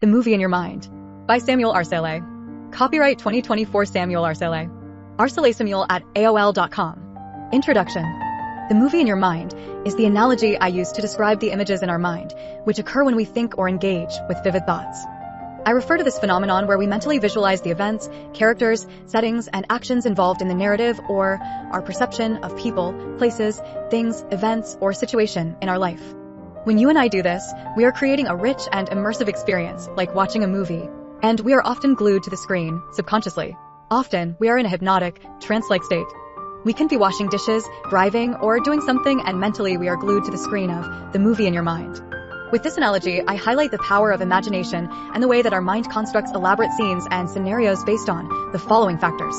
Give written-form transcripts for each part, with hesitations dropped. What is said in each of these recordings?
The Movie in Your Mind by Samuel Arcelay. Copyright 2024 Samuel Arcelay. arcelaysamuel at AOL.com. Introduction. The movie in your mind is the analogy I use to describe the images in our mind, which occur when we think or engage with vivid thoughts. I refer to this phenomenon where we mentally visualize the events, characters, settings, and actions involved in the narrative or our perception of people, places, things, events, or situation in our life. When you and I do this, we are creating a rich and immersive experience, like watching a movie, and we are often glued to the screen, subconsciously. Often, we are in a hypnotic, trance-like state. We can be washing dishes, driving, or doing something, and mentally we are glued to the screen of the movie in your mind. With this analogy, I highlight the power of imagination and the way that our mind constructs elaborate scenes and scenarios based on the following factors.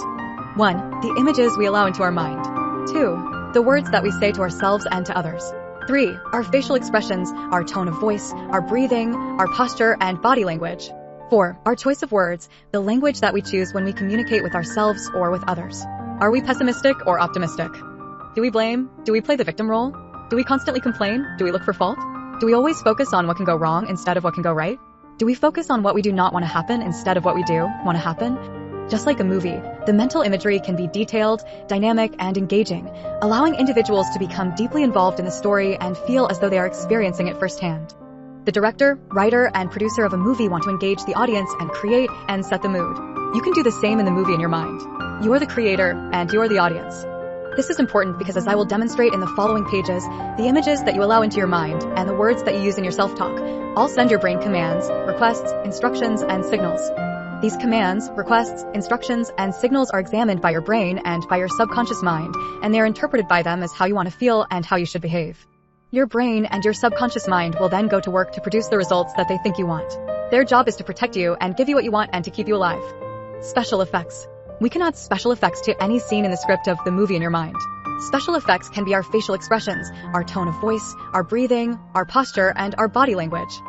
1. The images we allow into our mind. 2. The words that we say to ourselves and to others. 3. Our facial expressions, our tone of voice, our breathing, our posture, and body language. 4. Our choice of words, the language that we choose when we communicate with ourselves or with others. Are we pessimistic or optimistic? Do we blame? Do we play the victim role? Do we constantly complain? Do we look for fault? Do we always focus on what can go wrong instead of what can go right? Do we focus on what we do not want to happen instead of what we do want to happen? Just like a movie, the mental imagery can be detailed, dynamic, and engaging, allowing individuals to become deeply involved in the story and feel as though they are experiencing it firsthand. The director, writer, and producer of a movie want to engage the audience and create and set the mood. You can do the same in the movie in your mind. You are the creator, and you are the audience. This is important because, as I will demonstrate in the following pages, the images that you allow into your mind and the words that you use in your self-talk all send your brain commands, requests, instructions, and signals. These commands, requests, instructions, and signals are examined by your brain and by your subconscious mind, and they are interpreted by them as how you want to feel and how you should behave. Your brain and your subconscious mind will then go to work to produce the results that they think you want. Their job is to protect you and give you what you want and to keep you alive. Special effects. We can add special effects to any scene in the script of the movie in your mind. Special effects can be our facial expressions, our tone of voice, our breathing, our posture, and our body language.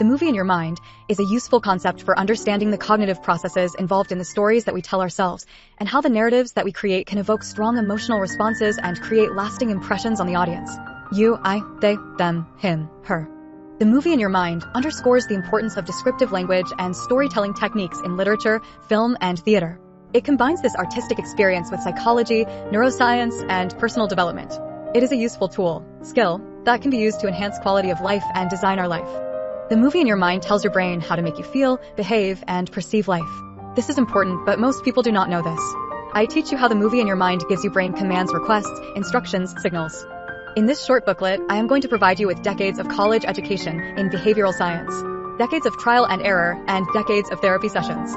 The movie in your mind is a useful concept for understanding the cognitive processes involved in the stories that we tell ourselves and how the narratives that we create can evoke strong emotional responses and create lasting impressions on the audience. You, I, they, them, him, her. The movie in your mind underscores the importance of descriptive language and storytelling techniques in literature, film, and theater. It combines this artistic experience with psychology, neuroscience, and personal development. It is a useful tool, skill, that can be used to enhance quality of life and design our life. The movie in your mind tells your brain how to make you feel, behave, and perceive life. This is important, but most people do not know this. I teach you how the movie in your mind gives you brain commands, requests, instructions, signals. In this short booklet, I am going to provide you with decades of college education in behavioral science, decades of trial and error, and decades of therapy sessions.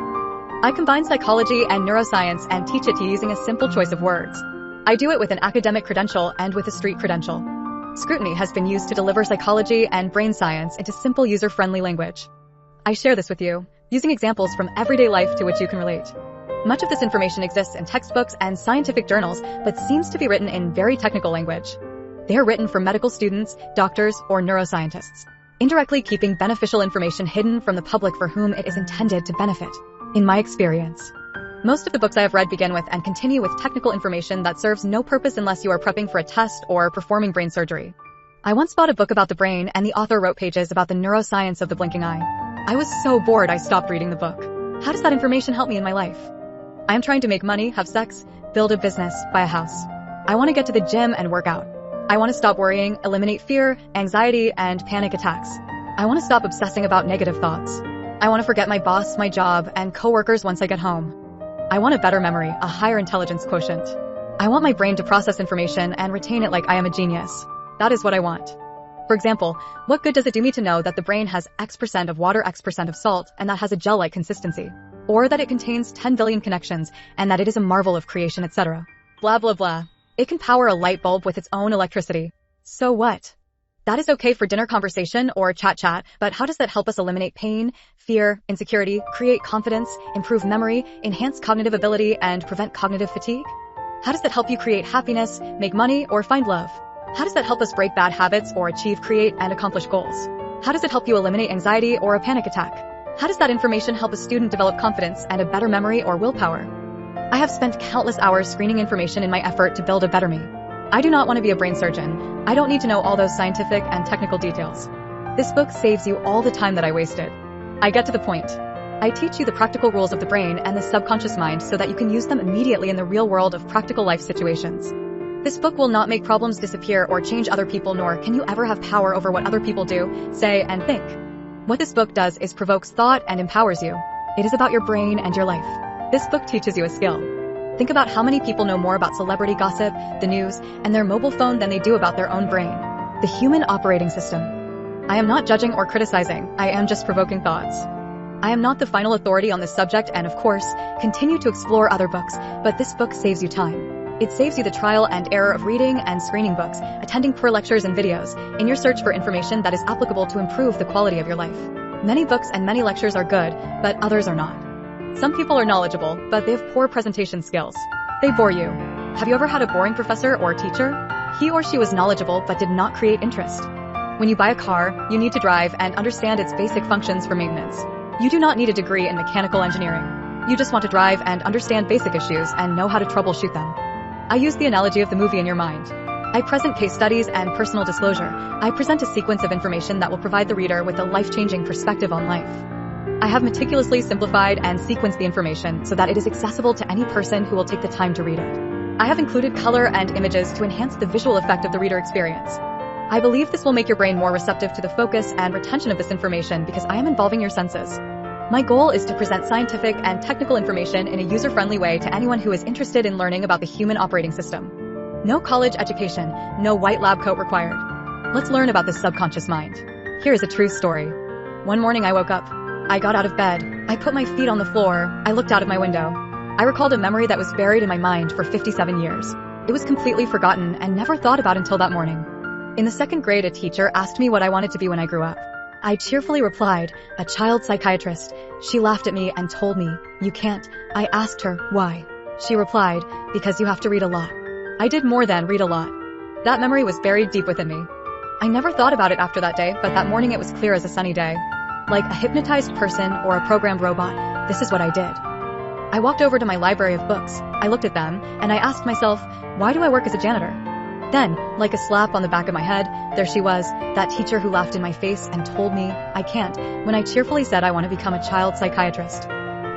I combine psychology and neuroscience and teach it to you using a simple choice of words. I do it with an academic credential and with a street credential. Scrutiny has been used to deliver psychology and brain science into simple user-friendly language. I share this with you, using examples from everyday life to which you can relate. Much of this information exists in textbooks and scientific journals, but seems to be written in very technical language. They are written for medical students, doctors, or neuroscientists, indirectly keeping beneficial information hidden from the public for whom it is intended to benefit. In my experience, most of the books I have read begin with and continue with technical information that serves no purpose unless you are prepping for a test or performing brain surgery. I once bought a book about the brain and the author wrote pages about the neuroscience of the blinking eye. I was so bored I stopped reading the book. How does that information help me in my life? I am trying to make money, have sex, build a business, buy a house. I want to get to the gym and work out. I want to stop worrying, eliminate fear, anxiety, and panic attacks. I want to stop obsessing about negative thoughts. I want to forget my boss, my job, and coworkers once I get home. I want a better memory, a higher intelligence quotient. I want my brain to process information and retain it like I am a genius. That is what I want. For example, what good does it do me to know that the brain has X% of water, X% of salt, and that has a gel-like consistency? Or that it contains 10 billion connections, and that it is a marvel of creation, etc. Blah blah blah. It can power a light bulb with its own electricity. So what? That is okay for dinner conversation or chat, but how does that help us eliminate pain, fear, insecurity, create confidence, improve memory, enhance cognitive ability, and prevent cognitive fatigue? How does that help you create happiness, make money, or find love? How does that help us break bad habits or achieve, create, and accomplish goals? How does it help you eliminate anxiety or a panic attack? How does that information help a student develop confidence and a better memory or willpower? I have spent countless hours screening information in my effort to build a better me. I do not want to be a brain surgeon. I don't need to know all those scientific and technical details. This book saves you all the time that I wasted. I get to the point. I teach you the practical rules of the brain and the subconscious mind so that you can use them immediately in the real world of practical life situations. This book will not make problems disappear or change other people, nor can you ever have power over what other people do, say, and think. What this book does is provokes thought and empowers you. It is about your brain and your life. This book teaches you a skill. Think about how many people know more about celebrity gossip, the news, and their mobile phone than they do about their own brain. The human operating system. I am not judging or criticizing, I am just provoking thoughts. I am not the final authority on this subject and, of course, continue to explore other books, but this book saves you time. It saves you the trial and error of reading and screening books, attending poor lectures and videos, in your search for information that is applicable to improve the quality of your life. Many books and many lectures are good, but others are not. Some people are knowledgeable, but they have poor presentation skills. They bore you. Have you ever had a boring professor or teacher? He or she was knowledgeable but did not create interest. When you buy a car, you need to drive and understand its basic functions for maintenance. You do not need a degree in mechanical engineering. You just want to drive and understand basic issues and know how to troubleshoot them. I use the analogy of the movie in your mind. I present case studies and personal disclosure. I present a sequence of information that will provide the reader with a life-changing perspective on life. I have meticulously simplified and sequenced the information so that it is accessible to any person who will take the time to read it. I have included color and images to enhance the visual effect of the reader experience. I believe this will make your brain more receptive to the focus and retention of this information because I am involving your senses. My goal is to present scientific and technical information in a user-friendly way to anyone who is interested in learning about the human operating system. No college education, no white lab coat required. Let's learn about the subconscious mind. Here is a true story. One morning I woke up. I got out of bed. I put my feet on the floor. I looked out of my window. I recalled a memory that was buried in my mind for 57 years. It was completely forgotten and never thought about until that morning. In the second grade, a teacher asked me what I wanted to be when I grew up. I cheerfully replied, a child psychiatrist. She laughed at me and told me, you can't. I asked her, why? She replied, because you have to read a lot. I did more than read a lot. That memory was buried deep within me. I never thought about it after that day, but that morning it was clear as a sunny day. Like a hypnotized person or a programmed robot, this is what I did. I walked over to my library of books. I looked at them, and I asked myself, why do I work as a janitor? Then, like a slap on the back of my head, there she was, that teacher who laughed in my face and told me, I can't, when I cheerfully said I want to become a child psychiatrist.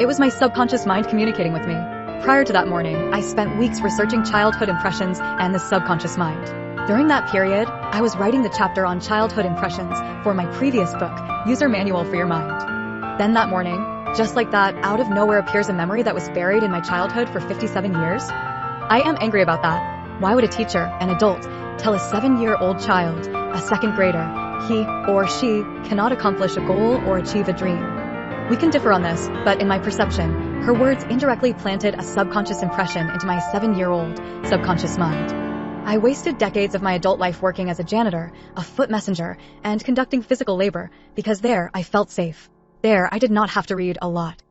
It was my subconscious mind communicating with me. Prior to that morning, I spent weeks researching childhood impressions and the subconscious mind. During that period, I was writing the chapter on childhood impressions for my previous book, User Manual for Your Mind. Then that morning, just like that, out of nowhere appears a memory that was buried in my childhood for 57 years. I am angry about that. Why would a teacher, an adult, tell a 7-year-old child, a second grader, he or she cannot accomplish a goal or achieve a dream? We can differ on this, but in my perception, her words indirectly planted a subconscious impression into my 7-year-old subconscious mind. I wasted decades of my adult life working as a janitor, a foot messenger, and conducting physical labor, because there I felt safe. There I did not have to read a lot.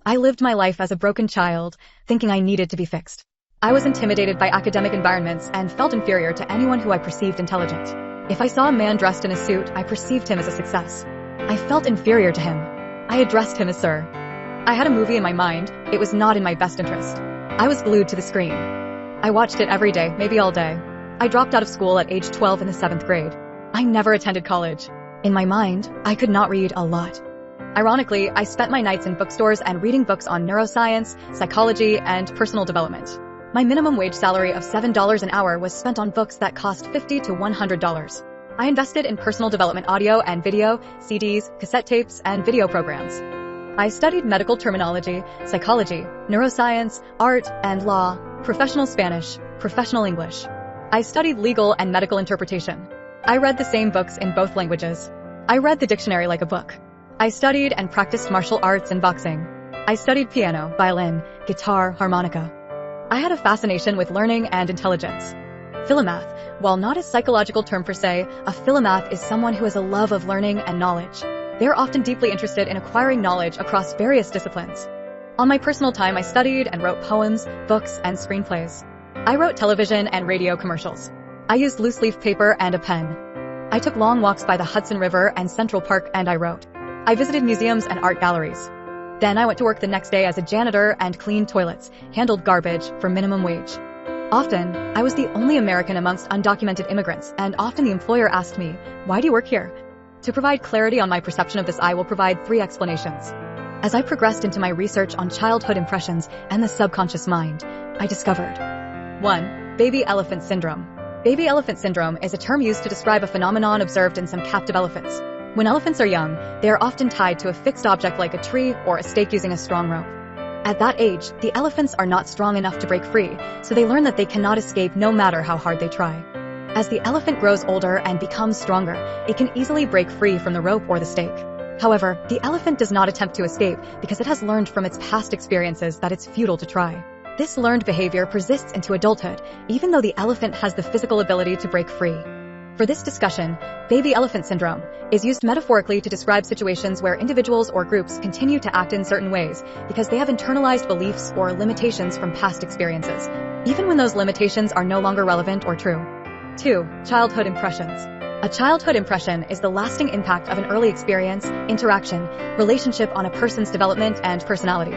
I lived my life as a broken child, thinking I needed to be fixed. I was intimidated by academic environments and felt inferior to anyone who I perceived intelligent. If I saw a man dressed in a suit, I perceived him as a success. I felt inferior to him. I addressed him as sir. I had a movie in my mind. It was not in my best interest. I was glued to the screen. I watched it every day, maybe all day. I dropped out of school at age 12 in the 7th grade. I never attended college. In my mind, I could not read a lot. Ironically, I spent my nights in bookstores and reading books on neuroscience, psychology, and personal development. My minimum wage salary of $7 an hour was spent on books that cost $50 to $100. I invested in personal development audio and video, CDs, cassette tapes, and video programs. I studied medical terminology, psychology, neuroscience, art and law, professional Spanish, professional English. I studied legal and medical interpretation. I read the same books in both languages. I read the dictionary like a book. I studied and practiced martial arts and boxing. I studied piano, violin, guitar, harmonica. I had a fascination with learning and intelligence. Philomath, while not a psychological term per se, a philomath is someone who has a love of learning and knowledge. They are often deeply interested in acquiring knowledge across various disciplines. On my personal time, I studied and wrote poems, books, and screenplays. I wrote television and radio commercials. I used loose leaf paper and a pen. I took long walks by the Hudson River and Central Park and I wrote. I visited museums and art galleries. Then I went to work the next day as a janitor and cleaned toilets, handled garbage for minimum wage. Often, I was the only American amongst undocumented immigrants, and often the employer asked me, why do you work here? To provide clarity on my perception of this, I will provide 3 explanations. As I progressed into my research on childhood impressions and the subconscious mind, I discovered 1. Baby elephant syndrome. Baby elephant syndrome is a term used to describe a phenomenon observed in some captive elephants. When elephants are young, they are often tied to a fixed object like a tree or a stake using a strong rope. At that age, the elephants are not strong enough to break free, so they learn that they cannot escape no matter how hard they try. As the elephant grows older and becomes stronger, it can easily break free from the rope or the stake. However, the elephant does not attempt to escape because it has learned from its past experiences that it's futile to try. This learned behavior persists into adulthood, even though the elephant has the physical ability to break free. For this discussion, baby elephant syndrome is used metaphorically to describe situations where individuals or groups continue to act in certain ways because they have internalized beliefs or limitations from past experiences, even when those limitations are no longer relevant or true. 2. Childhood impressions. A childhood impression is the lasting impact of an early experience, interaction, relationship on a person's development and personality.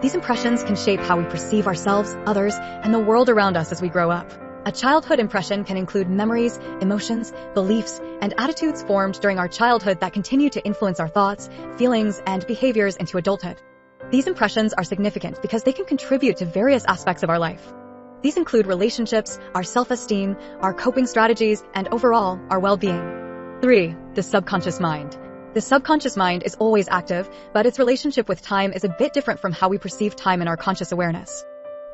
These impressions can shape how we perceive ourselves, others, and the world around us as we grow up. A childhood impression can include memories, emotions, beliefs, and attitudes formed during our childhood that continue to influence our thoughts, feelings, and behaviors into adulthood. These impressions are significant because they can contribute to various aspects of our life. These include relationships, our self-esteem, our coping strategies, and overall, our well-being. 3. The subconscious mind. The subconscious mind is always active, but its relationship with time is a bit different from how we perceive time in our conscious awareness.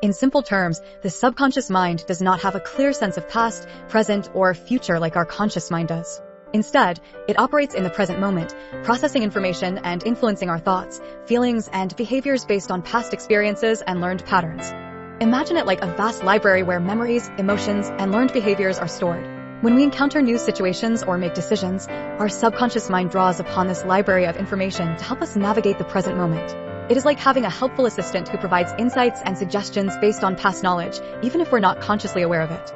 In simple terms, the subconscious mind does not have a clear sense of past, present, or future like our conscious mind does. Instead, it operates in the present moment, processing information and influencing our thoughts, feelings, and behaviors based on past experiences and learned patterns. Imagine it like a vast library where memories, emotions, and learned behaviors are stored. When we encounter new situations or make decisions, our subconscious mind draws upon this library of information to help us navigate the present moment. It is like having a helpful assistant who provides insights and suggestions based on past knowledge, even if we're not consciously aware of it.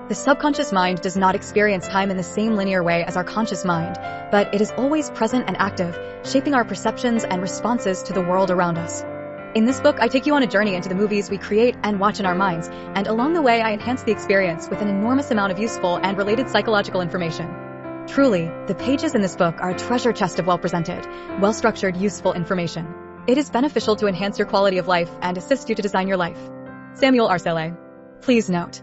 The subconscious mind does not experience time in the same linear way as our conscious mind, but it is always present and active, shaping our perceptions and responses to the world around us. In this book, I take you on a journey into the movies we create and watch in our minds, and along the way I enhance the experience with an enormous amount of useful and related psychological information. Truly, the pages in this book are a treasure chest of well-presented, well-structured, useful information. It is beneficial to enhance your quality of life and assist you to design your life. Samuel Arcelay. Please note,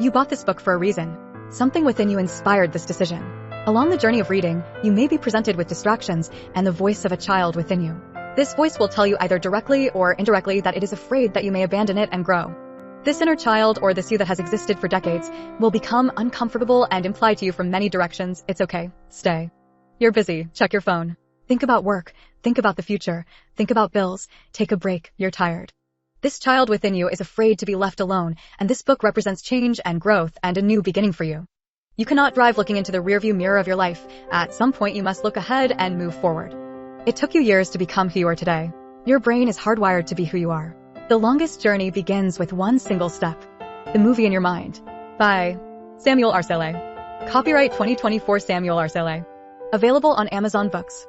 you bought this book for a reason. Something within you inspired this decision. Along the journey of reading, you may be presented with distractions and the voice of a child within you. This voice will tell you either directly or indirectly that it is afraid that you may abandon it and grow. This inner child, or this you that has existed for decades, will become uncomfortable and imply to you from many directions, "It's okay, stay. You're busy, check your phone. Think about work, think about the future, think about bills, take a break, you're tired." This child within you is afraid to be left alone, and this book represents change and growth and a new beginning for you. You cannot drive looking into the rearview mirror of your life. At some point you must look ahead and move forward. It took you years to become who you are today. Your brain is hardwired to be who you are. The longest journey begins with one single step. The movie in your mind. By Samuel Arcelay. Copyright 2024 Samuel Arcelay. Available on Amazon Books.